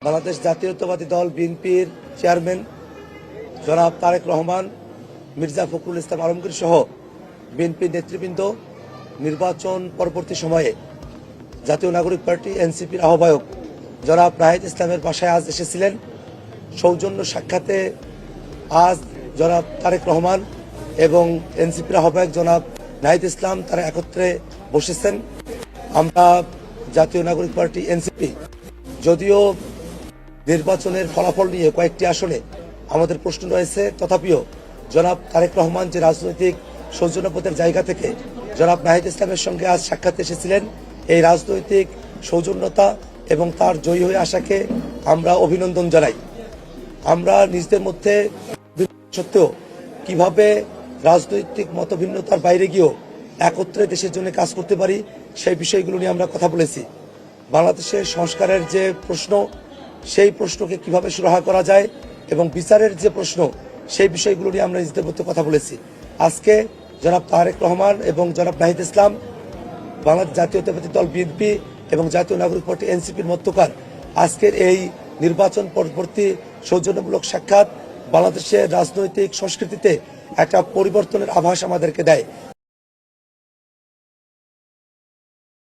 বাংলাদেশ জাতীয়তাবাদী দল বিএনপির চেয়ারম্যান জনাব তারেক রহমান, মির্জা ফখরুল ইসলাম আলমগীর সহ বিএনপির নেতৃবৃন্দ নির্বাচন পরবর্তী সময়ে জাতীয় নাগরিক পার্টি এনসিপির আহ্বায়ক জনাব নাহিদ ইসলামের বাসায় আজ এসেছিলেন। সৌজন্য সাক্ষাতে আজ জনাব তারেক রহমান এবং এনসিপির আহ্বায়ক জনাব নাহিদ ইসলাম তারা একত্রে বসেছেন। আমরা জাতীয় নাগরিক পার্টি এনসিপি যদিও নির্বাচনের ফলাফল নিয়ে কয়েকটি আসনে আমাদের প্রশ্ন রয়েছে, তথাপিও জনাব তারেক রহমান যে রাজনৈতিক সৌজন্যবোধের জায়গা থেকে জনাব নাহিদ ইসলামের সঙ্গে আজ সাক্ষাৎ এসেছিলেন, এই রাজনৈতিক সৌজন্যতা এবং তার জয়ী হয়ে আসাকে আমরা অভিনন্দন জানাই। আমরা নিজেদের মধ্যে সত্ত্বেও কিভাবে রাজনৈতিক মতভিন্নতার বাইরে গিয়েও একত্রে দেশের জন্য কাজ করতে পারি সেই বিষয়গুলো নিয়ে আমরা কথা বলেছি। বাংলাদেশের সংস্কারের যে প্রশ্ন, সেই প্রশ্নকে কিভাবে সুরাহা করা যায় এবং বিচারের যে প্রশ্ন, সেই বিষয়গুলো নিয়ে আমরা নিজেদের মধ্যে কথা বলেছি। আজকে জনাব তারেক রহমান এবং জনাব নাহিদ ইসলাম বাংলাদেশ জাতীয়তাবাদী দল বিএনপি এবং জাতীয় নাগরিক পার্টি এনসিপির মধ্যকার আজকের এই নির্বাচন পরবর্তী সৌজন্যমূলক সাক্ষাৎ বাংলাদেশের রাজনৈতিক সংস্কৃতিতে একটা পরিবর্তনের আভাস আমাদেরকে দেয়।